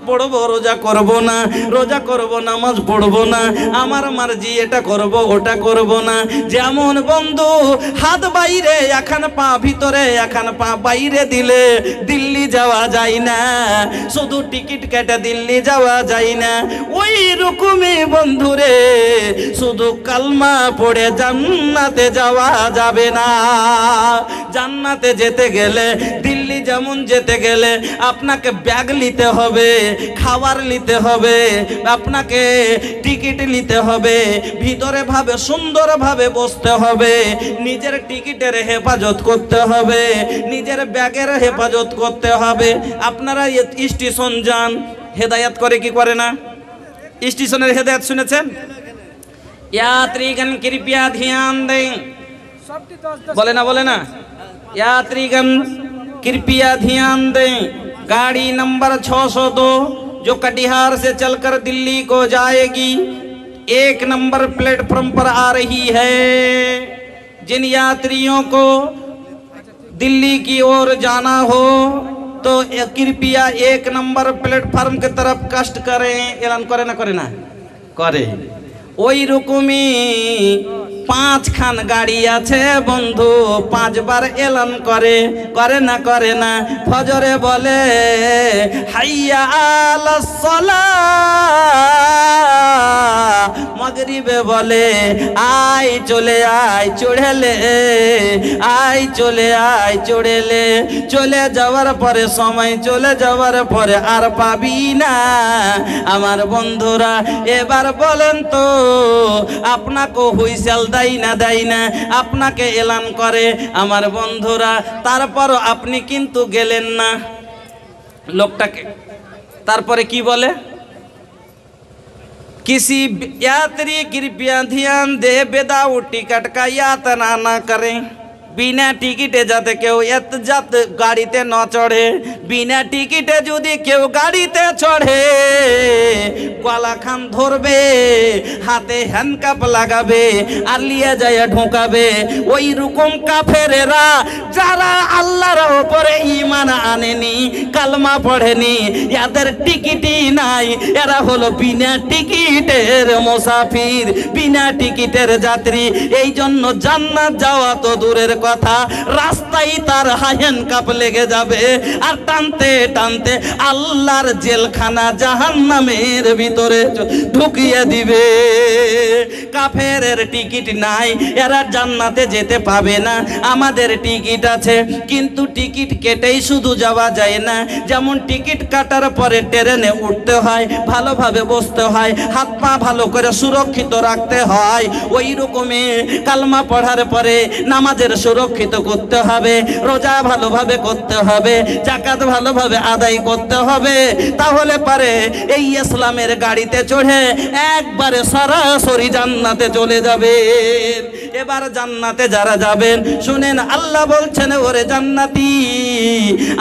পড়বো, রোজা করব না, রোজা করব, নামাজ পড়ব না, আমার মার্জি, এটা করব ওটা করব না। যেমন বন্ধু হাত বাইরে এখন পা ভিতরে, এখন পা বাইরে দিলে দিল্লি যাওয়া যায় না, শুধু টিকিট কেটে দিল্লি যাওয়া যায় না। ওই রকমই বন্ধুরে শুধু কালমা পড়ে জান্নাতে যাওয়া যাবে না। জান্নাতে যেতে গেলে, দিল্লি যেমন যেতে গেলে আপনাকে ব্যাগ নিতে হবে, খাবার নিতে হবে, আপনাকে টিকিট নিতে হবে, ভিতরে ভাবে সুন্দরভাবে বসতে হবে, নিজের টিকিটের হেফাজত করতে হবে, নিজের ব্যাগের হেফাজত করতে হবে। আপনারা স্টেশন যান, হেদায়াত করে কি করে না? স্টেশনের হেদায়াত শুনেছেন? यात्रीगण कृपया ध्यान दें, बोले ना यात्रीगण कृपया ध्यान दें। गाड़ी नंबर 602 जो कटिहार से चलकर दिल्ली को जाएगी, 1 नंबर प्लेटफॉर्म पर आ रही है। जिन यात्रियों को दिल्ली की ओर जाना हो तो कृपया 1 नंबर प्लेटफॉर्म की तरफ कष्ट करें। ऐलान करे ना करे ना करे। ওই রকমই 5 খান গাড়ি আছে বন্ধু, 5 বার এলান করে, করে না করে না? ফজরে বলে হাইয়া আলাস সালাহ, মাগরিবে বলে আয় চলে আয় চড়েলে, আয় চলে আয় চড়েলে। চলে যাওয়ার পরে, সময় চলে যাওয়ার পরে আর পাবি না। আমার বন্ধুরা এবার বলেন তো, আপনাকে হুইসেল দেয় না দেয় না? আপনাকে এলান করে আমার বন্ধুরা, তারপর আপনি কিন্তু গেলেন না লোকটাকে। তারপরে কি বলে? किसी यात्री कृपया ध्यान दे, विदाउट टिकट का यातना ना करें। বিনা টিকিটে যাতে কেউ যাতে গাড়িতে না চড়ে। বিনা টিকিটে যদি কেউ গাড়িতে চড়ে, গলা খান ধরবে, হাতে হ্যান্ডকাপ লাগাবে আর লিয়ে যায় ঢোকাবে। ওই রকম কাফেরেরা যারা আল্লাহর উপরে ঈমান আনেনি, কালমা পড়েনি, এদের টিকিটই নাই, এরা হলো বিনা টিকিটের মুসাফির, বিনা টিকিটের যাত্রী। এই জন্য জান্নাত যাওয়া তো দূরের কথা, রাস্তায় তার হ্যান্ডকাপ লেগে যাবে আর টানতে টানতে আল্লাহর জেলখানা জাহান্নামের ভিতরে ঢুকিয়ে দিবে। কাফেরের টিকিট নাই, এরা জান্নাতে যেতে পাবে না। আমাদের টিকিট আছে, কিন্তু টিকিট কেটেই শুধু যাওয়া যায় না। যেমন টিকিট কাটার পরে ট্রেনে উঠতে হয়, ভালোভাবে বসতে হয়, হাত পা ভালো করে সুরক্ষিত রাখতে হয়। ওই রকমই কালমা পড়ার পরে নামাজের সুরক্ষিত করতে হবে, রোজা ভালোভাবে করতে হবে, যাকাত ভালোভাবে আদায় করতে হবে। তাহলে পারে এই ইসলামের গাড়িতে চড়ে একবারে সরাসরি জান্নাতে চলে যাবে। এবার জান্নাতে যারা যাবেন শুনেন, আল্লাহ বলছেন ওরে জান্নাতি,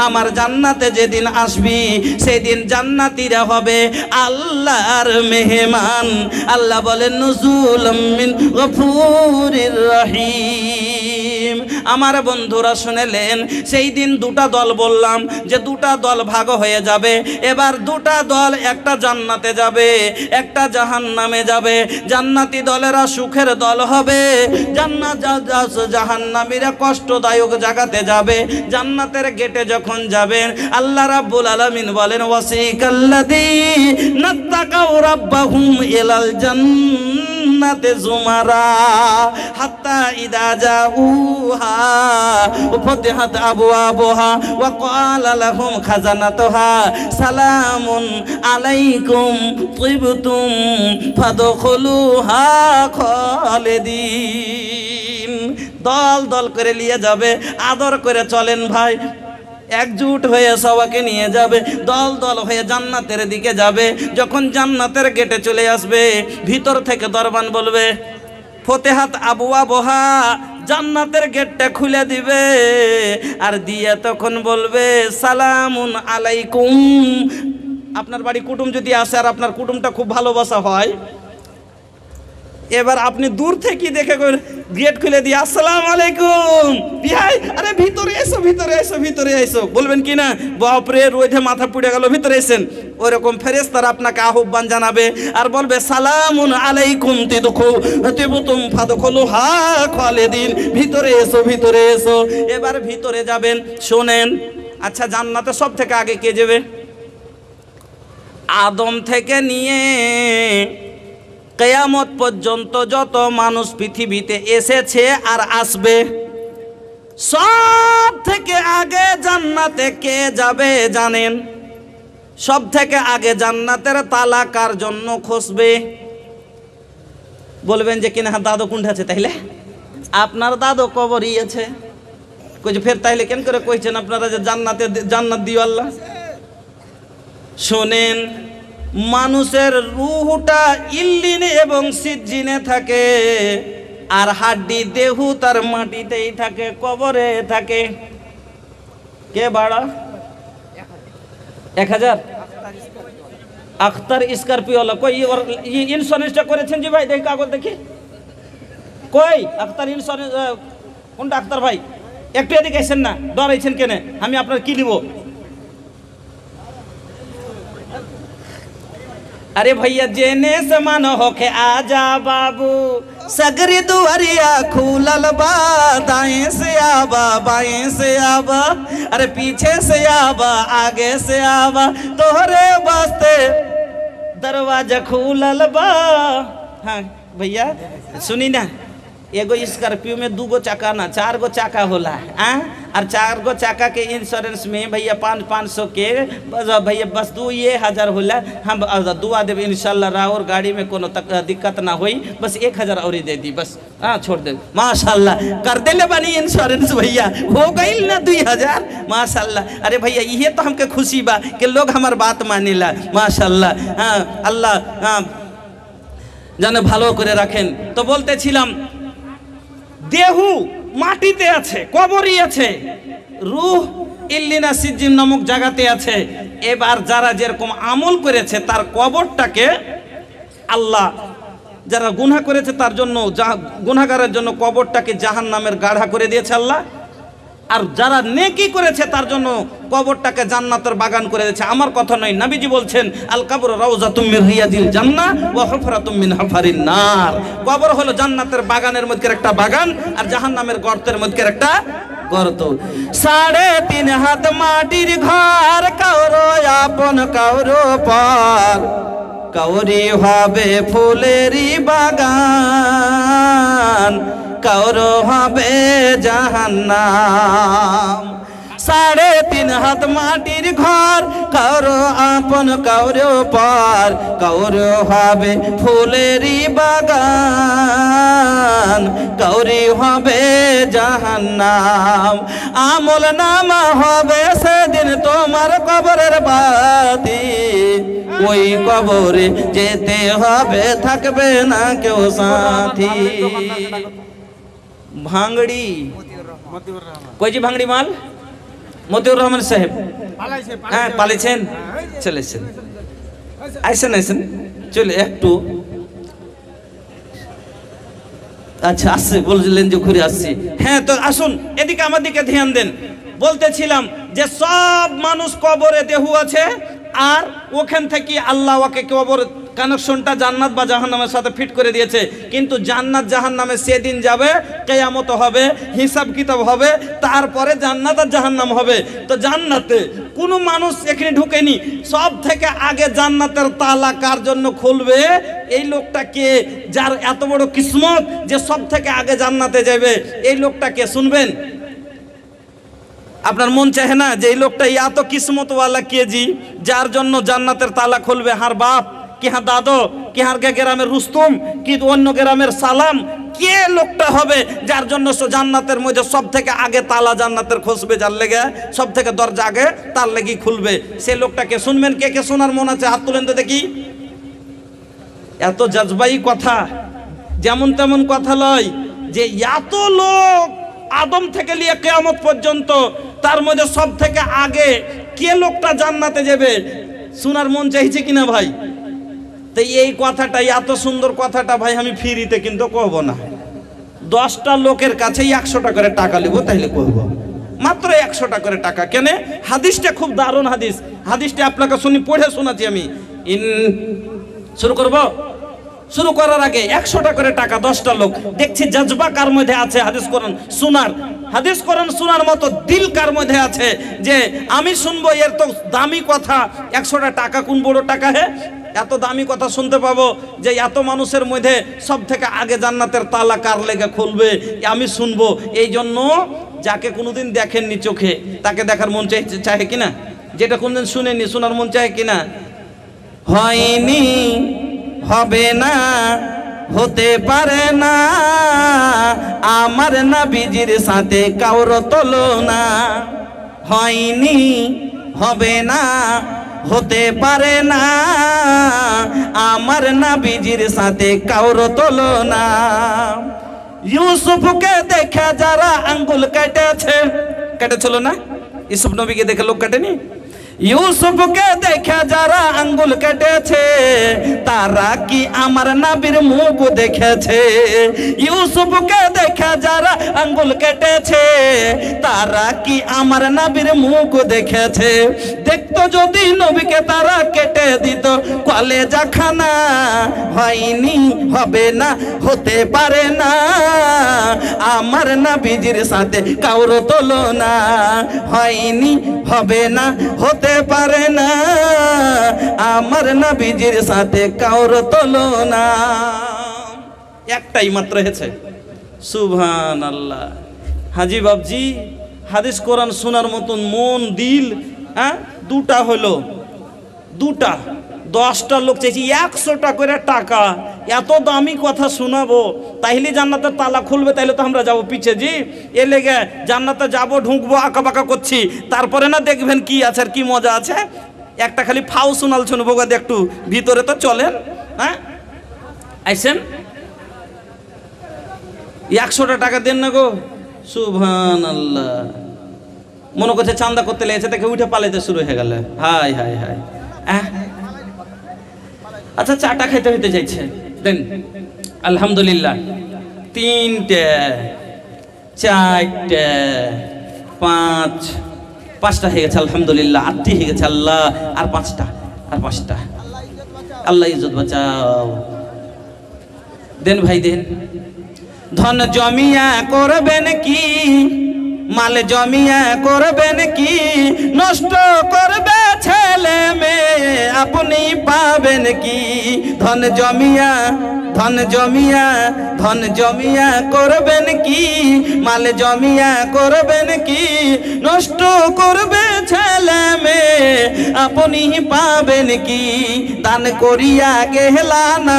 আমার জান্নাতে যেদিন আসবি সেদিন জান্নাতীরা হবে আল্লাহর মেহমান। আল্লাহ বলেন নুজুলুম মিন গফুরির রহিম। আমার বন্ধুরা শুনেলেন, সেই দিন দুটা দল বললাম যে দুটা দল ভাগ হয়ে যাবে। এবার দুটা দল, একটা জান্নাতে যাবে, একটা জাহান্নামে যাবে। জান্নাতি দলেরা সুখের দল হবে, জাহান্নামীরা কষ্টদায়ক জায়গাতে যাবে। জান্নাতের গেটে যখন যাবেন, আল্লাহ রাব্বুল আলামিন বলেন ওয়াসিকাল্লাযীনা তাকাউ রাব্বাহুম ইলাল জান্নাতি যুমারা হাত্তা ইযা জাউহা ফাতিহাত আবওয়াবুহা ওয়া ক্বালা লাহুম খাজানাতুহা সালামুন আলাইকুম তিবতুম ফাদখুলুহা খালিদিন। দল দল করে নিয়ে যাবে, আদর করে চলেন ভাই, একজুট হয়ে সবাইকে নিয়ে যাবে, দল দল হয়ে জান্নাতের দিকে যাবে। যখন জান্নাতের গেটে চলে আসবে, ভিতর থেকে দরবান বলবে ফতেহাত আবওয়াবুহা, জান্নাতের গেটটা খুলে দিবে আর দিয়ে তখন বলবে সালামুন আলাইকুম। আপনার বাড়ি কুটুম যদি আসে আর আপনার কুটুমটা খুব ভালোবাসা হয়, এবার আপনি দূর থেকে দেখে গেট খুলে দিয়ে আসসালামু আলাইকুম ভাই, আরে ভিতরে এসো ভিতরে এসো ভিতরে এসো বলবেন কি না, বাপরে রোদে মাথা পুড়ে গেল ভিতরে এসেন। ওইরকম ফেরেশতারা আপনাকে আহ্বান জানাবে আর বলবে সালামুন আলাইকুম তিবতুম ফাদখুলুহা খালিদিন, ভিতরে এসো ভিতরে এসো। এবার ভিতরে যাবেন। শোনেন, আচ্ছা জান্নাতে সব থেকে আগে কে যাবে? আদম থেকে নিয়ে কিয়ামত পর্যন্ত যত মানুষ পৃথিবীতে এসেছে আর আসবে, সব থেকে আগে জান্নাতে কে যাবে জানেন? সব থেকে আগে জান্নাতের তালা কার জন্য খসবে? বলবেন যে কিনা দাদু কোনটা আছে, তাইলে আপনার দাদু কবরই আছে। কইছে ফের তাইলে কেন করে কইছেন আপনারা যে জান্নাতে জান্নাত দিও আল্লাহ? শোনেন, মানুষের রূহটা ইল্লিনে এবং সিজ্জিনে থাকে, আর হাড্ডি দেহু তার মাটিতেই থাকে, কবরে থাকে। কে বাড়া? 1000 আখতার স্করপিওলা কই ইন্স্যুরেন্সটা করেছেন জি ভাই? দেখি কাগজ দেখি, কই আখতার ইন্স্যুরেন্স কোনটা? আখতার ভাই একটু এদিকে আসেন না, ডরাইছেন কেন? আমি আপনার কি দিব? अरे भैया जेने समान होके आजा बाबू, सगरी दुआरिया खुलल बा, दाएं से आबा बाएं से आबा, अरे पीछे से आबा आगे से आबा, तोहरे वास्ते दरवाजा खुलल बा। हाँ भैया सुनी ना, एगो स्कॉर्पियो में 2 गो चक्का ना 4 गो चक्का होला, और 4 गो चक्का के इंश्योरेंस में भैया 500 के भैया बस 2000 होला। हम दुआ देव इंशाल्लाह राउर गाड़ी में कोनो दिक्कत ना होई, बस 1000 और दे दी बस। हाँ छोड़ दे माशाल्लाह, कर देले बानी इंश्योरेंस भैया, हो गई ना 2000 माशाल्लाह। अरे भैया ये तो हमके खुशी बा कि लोग हमार बात मानेला माशाल्लाह। हाँ अल्लाह जाने ভালো করে রাখেন। তো বলতেছিলাম দেহু মাটিতে আছে, কবরই আছে, রূহ ইল্লিনা সিজ্জিন নামক জায়গাতে আছে। এবার যারা যেরকম আমল করেছে তার কবরটাকে আল্লাহ, যারা গুনাহ করেছে তার জন্য, গুনাহগারের জন্য কবরটাকে জাহান্নামের গাঢ়া করে দিয়েছে আল্লাহ, আর যারা নেকি করেছে তার জন্য কবরটাকে জান্নাতের বাগান করে দিয়েছে। আমার কথা নয়, নবীজি বলছেন আল কবর রাউযাতুম মিন রিয়াদিল জান্নাহ ওয়া হুফরাতুম মিন হুফারিন নার। কবর হলো জান্নাতের বাগানের মধ্যে একটা বাগান, আর জাহান্নামের গর্তের মধ্যে একটা গর্ত। 3.5 হাত মাটির ঘর, কাউরো আপন কাউরো পর, কাউরি হবে ফুলেরই বাগান, কাউরো হবে জাহান্নাম। 3.5 হাত মাটির ঘর, কাউরো আপন কাউরো পর, কাউরো হবে ফুলেরই বাগান, কাউরি হবে জাহান্নাম। আমল নামা হবে সেদিন তোমার কবরের বাতি, ওই কবরে যেতে হবে, থাকবে না কেউ সাথী। ভাঙড়ি কই জি? ভাঙড়ি মাল মতিউর রহমান সাহেব, হ্যাঁ পালিয়েছেন, চলেছেন, আইসেন আইসেন চলে একটু। আচ্ছা আসছে, বলছিলেন যে ঘুরে আসছি। হ্যাঁ তো আসুন এদিকে, আমার দিকে ধ্যান দেন। বলতেছিলাম যে সব মানুষ কবরে দেহু আছে, আর ওখান থেকে আল্লাহ ওকে কবর কানেকশনটা জান্নাত বা জাহান্নামের সাথে ফিট করে দিয়েছে। কিন্তু জান্নাত জাহান্নামে সেদিন যাবে, কিয়ামত হবে, হিসাব কিতাব হবে, তারপরে জান্নাত আর জাহান্নাম হবে। তো জান্নাতে কোনো মানুষ এখানে ঢুকেনি, সব থেকে আগে জান্নাতের তালা কার জন্য খুলবে? এই লোকটা কে, যার এত বড় কিসমত যে সব থেকে আগে জান্নাতে যাবে, এই লোকটা কে শুনবেন? আপনার মন চাহে না যে এই লোকটা এত কিসমতওয়ালা কে জি, যার জন্য জান্নাতের তালা খুলবে? হার বাপ কি, হার দাদো কি, হার গ্রামের রুস্তম কি, অন্য গ্রামের সালাম, কে লোকটা হবে যার জন্য জান্নাতের মধ্যে সব থেকে আগে তালা জান্নাতের খুলবে? যার লেগে সব থেকে দরজা আগে তার লেগে খুলবে, সে লোকটাকে শুনবেন? কে কে শোনার মন আছে হাত তুলেন তো দেখি। এত জজবাই কথা, যেমন তেমন কথা লয়, যে এত লোক আদম থেকে নিয়ে কিয়ামত পর্যন্ত, তার মধ্যে সব থেকে আগে কে লোকটা জান্নাতে যাবে? শোনার মন চাইছে কিনা ভাই? তো এই কথাটা, এত সুন্দর কথাটা ভাই আমি ফ্রিতে কিন্তু কহব না। 10টা লোকের কাছেই 100 টাকা করে টাকা নেবো, তাইলে কহব। মাত্র 100 টাকা করে টাকা। কেন? হাদিসটা খুব দারুণ হাদিস। হাদিসটা আপনাকে পড়ে শোনাচ্ছি আমি। শুরু করব। শুরু করার আগে 100 টাকা করে টাকা 10টা লোক। দেখছি জজবা কার মধ্যে আছে হাদিস কোরআন শোনার, হাদিস কোরআন শোনার মতো দিল কার মধ্যে আছে যে আমি শুনবো। এর তো দামি কথা, 100টা টাকা কোন বড় টাকা হে, এত দামি কথা শুনতে পাবো যে এত মানুষের মধ্যে সব থেকে আগে জান্নাতের তালা কার লেগে খুলবে আমি শুনবো। এই জন্য যাকে কোনোদিন দেখেননি চোখে তাকে দেখার মন চাহে কিনা, যেটা কোনদিন শুনেনি শোনার মন চাহে কিনা। হয়নি, হবে না, হতে পারে না আমার নবীজির সাথে কারো তুলনা। হয়নি, হবে না, হতে পারে না আমার নবীজির সাথে কারো তুলনা। ইউসুফকে দেখে যারা আঙ্গুল কেটেছিল না, ইউসুফ নবীকে দেখে লোক কাটেনি। ইউসুফকে দেখে যারা আঙ্গুল কেটেছে তারা কি আমার নবীর মুখ দেখেছে? ইউসুফকে দেখে যারা আঙ্গুল কেটেছে তারা কি আমার নবীর মুখ দেখেছে? দেখতো যদি নবীকে তারা কেটে দিত কলেজা খানা। হয়নি, হবে না, হতে পারে না আমার নবীজির সাথে কারো তুলনা। হয়নি, হবে না, হতে পারে না আমার নবীজির সাথে কারো তুলনা। একটাই মাত্র হয়েছে। সুবহানাল্লাহ। হাজি বাবজি, হাদিস কোরআন শোনার মতন মন দিল দুটা হলো, দুটা। 10টা লোক চাইছি 100 টাকা করে টাকা। এত দামি কথা শোনাবো তাইলে জান্নাতের তালা খুলবে, তাইলে তো আমরা যাবো পিছে জি। এ লেগে জান্নাতে যাবো, ঢুকবো, আঁকা বাঁকা করছি, তারপরে না দেখবেন কি আছে আর কি মজা আছে। একটা খালি ফাউ শোনাল শুনবো, একটু ভিতরে তো চলেন। হ্যাঁ আইসেন, 100টা টাকা দেন না গো। সুবহানাল্লাহ। মনে করছে চান্দা করতে লেগেছে, দেখে উঠে পালাইতে শুরু হয়ে গেল। High high high. আচ্ছা, চাটা খাইতে হইতে চাইছে, দেন। আলহামদুলিল্লাহ। 3টে, 4টে, 5টা হয়ে গেছে। আলহামদুলিল্লাহ। 8টি হয়ে গেছে। আল্লাহ, আর 5টা, আর 5টা। আল্লাহ ইজ্জত বাঁচাও। দেন ভাই দেন। ধন জমিয়া করবেন কি, মাল জমিয়া করবেন কি, নষ্ট করবে ছেলে মেয়ে আপনি পাবেন কি? ধন জমিয়া, ধন জমিয়া, ধন জমিয়া করবেন কি, মাল জমিয়া করবেন কি, নষ্ট করবে ছেলে মেয়ে আপনি পাবেন কি? দান করিয়া গেলা না,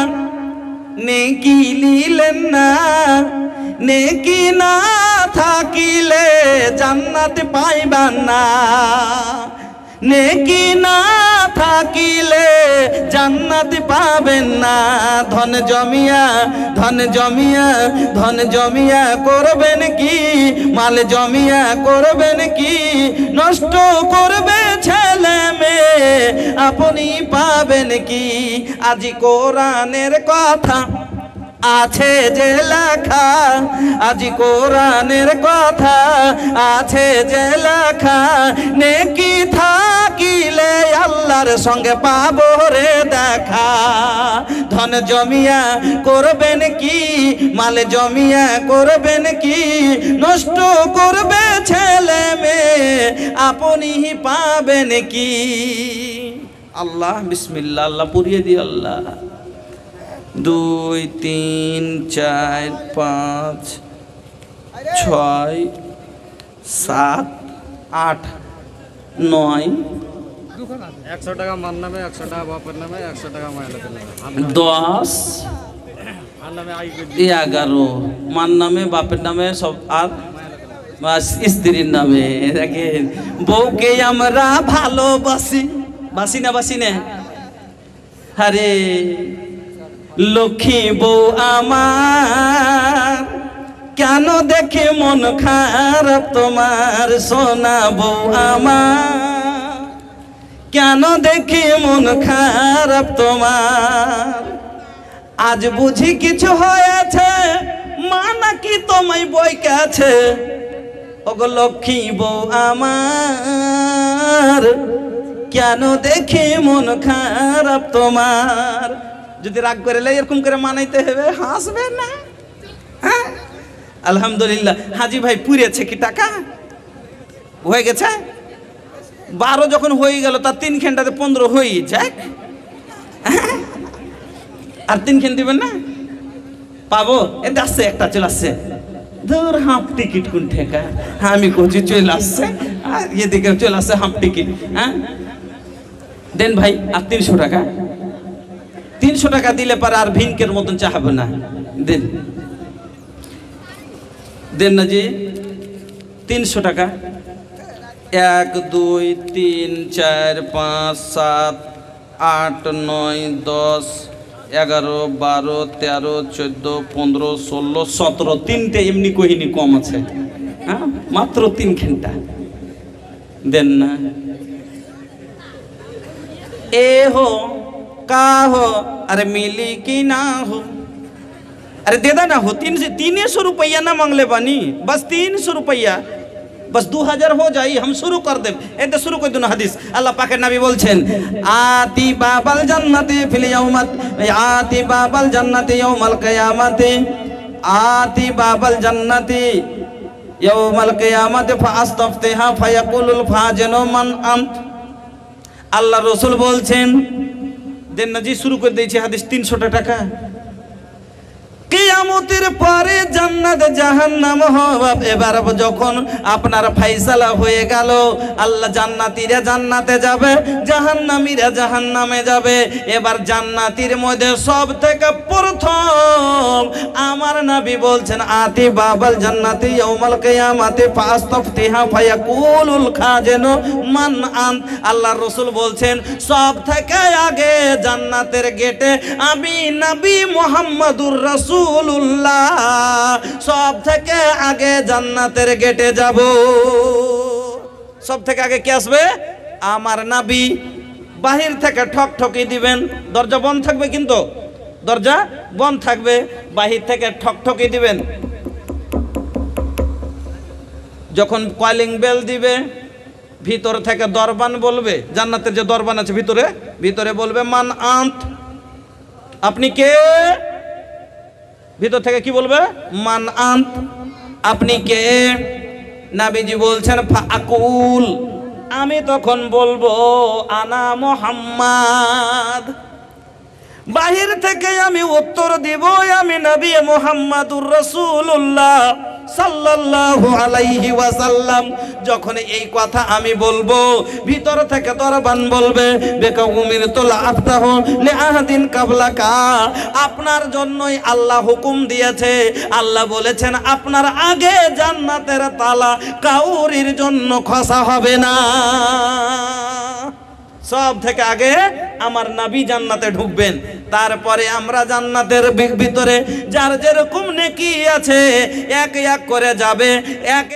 নেকি নিলেন না, নেকি না থাকিলে জান্নাত পাইবেন না। নেকি না থাকিলে জান্নাত পাবেন না। ধন জমিয়া, ধন জমিয়া, ধন জমিয়া করবেন কি, মাল জমিয়া করবেন কি, নষ্ট করবে ছেলে মেয়ে আপনি পাবেন কি? আজি কোরআনের কথা আছে যে লেখা, আজি কোরআনের কথা আছে যে লেখা, নেকি থাকিলে আল্লাহর সঙ্গে পাবো রে দেখা। ধন জমিয়া করবেন কি, মাল জমিয়া করবেন কি, নষ্ট করবে ছেলে মেয়ে আপনি পাবেন কি? আল্লাহ বিসমিল্লাহ। আল্লাহ পুরিয়ে দি। আল্লাহ। 2 3 4 5 6 7 8 9 100 টাকা মার নামে, 100 টাকা বাপের নামে, 100 টাকা মায়ের নামে, 10 11 মার নামে, বাপের নামে সব, আর স্ত্রীর নামে। দেখেন, বউকে আমরা ভালোবাসি, বাসি না বাসি না? আরে লক্ষ্মী বউ আমার, কেন দেখে মন খারাপ তোমার? সোনা বউ আমার, কেন দেখি মন খারাপ তোমার, আজ বুঝি কিছু হয়েছে, মা নাকি তোমায় বই কাছে, ওগো লক্ষ্মী বউ আমার, কেন দেখি মন খারাপ তোমার। যদি রাগ করে এরকম করে মানাইতে হবে, হাসবে না? হ্যাঁ, আলহামদুলিল্লাহ। হাজি ভাই পুড়েছে কি টাকা হয়ে গেছে? 12 যখন হয়ে গেল তার 3 ঘন্টাতে 15 হয়ে যাক, আর 3 ঘন্টা দিবেন না? পাবো এ আসছে, একটা চলে আসছে, ধর হাফ টিকিট কোন ঠেকা, আমি কচি চলে আসছে, আর এদিকে চলে আসছে হাফ টিকিট। হ্যাঁ দেন ভাই, আর 300 টাকা, 300 টাকা দিলে পারে আর ভিনকের মতন চাহাবো না। দেন দেন না জি, 300 টাকা। 1 2 3 4 5 7 8 9 10 11 12 13 14 15 16 17, 3টে এমনি কহিনি কম আছে। হ্যাঁ মাত্র 3 ঘন্টা দেন না। ए हो का हो, अरे मिली कि ना हो, अरे दे ना हो। 300 रुपया ना मांगले बानी, बस 300 रुपया, बस 2000 हो जाई, हम शुरू कर दे। एते शुरू कर दूना हदीस, अल्लाह पाकेर नबी बोलছেন, आती बाबाल जन्नती फिल यौमत, आती बाबाल जन्नती यौमल कियामती, आती बाबाल जन्नती यौमल कियामती फास्तफ्तिहा फायाकुलुल फाजिनु मान अंत। আল্লাহ রসুল বলছেন, দেন না জি, শুরু করে দিয়েছি হাদিস। 300 টাকা। কিয়ামতের পরে জান্নাত জাহান্নাম হবে। এবার যখন আপনার ফয়সালা হয়ে গেল, আল্লাহ জান্নাতীরা জান্নাতে যাবে, জাহান্নামীরা জাহান্নামে যাবে। এবার জান্নাতীর মধ্যে সব থেকে প্রথম আমার নবী বলছেন, আতি বাবাল জান্নাতি ইয়াউমাল কিয়ামাতি ফাস্তাফতিহা ফায়াকুলুল খাজিনু মান আন। আল্লাহ রাসূল বলছেন, সব থেকে আগে জান্নাতের গেটে আমি নবী মুহাম্মদুর রাসূল সব থেকে আগে জান্নাতের গেটে যাব। সব থেকে আগে কে আসবে? আমার নবী। বাহির থেকে ঠক ঠকি দিবেন, দরজা বন্ধ থাকবে, কিন্তু দরজা বন্ধ থাকবে, বাহির থেকে ঠক ঠকি দিবেন। যখন কলিং বেল দিবে, ভিতর থেকে দরবান বলবে, জান্নাতের যে দরবান আছে ভিতরে, ভিতরে বলবে মান আন্ত, আপনি কে? ভিতর থেকে কি বলবে? মান আন্ত, আপনি কে? নবীজি বলছেন ফাকুল, আমি তখন বলবো আনা মুহাম্মদ। বাহির থেকে আমি উত্তর দিব, আমি নবী মুহাম্মাদুর রাসূলুল্লাহ সাল্লাল্লাহু আলাইহি ওয়াসাল্লাম। যখন এই কথা আমি বলবো, ভিতর থেকে দরবান বলবে বেকা উমিরতুল আফতাহু লিআহাদিন কাবলাকা, আপনার জন্যই আল্লাহ হুকুম দিয়েছে, আল্লাহ বলেছেন আপনার আগে জান্নাতের তালা কাউরির জন্য খসা হবে না। সব থেকে আগে আমার নবী জান্নাতে ঢুকবেন, তারপরে আমরা জান্নাতের ভিতরে যার যেরকম নেকি আছে এক এক করে যাবে। এক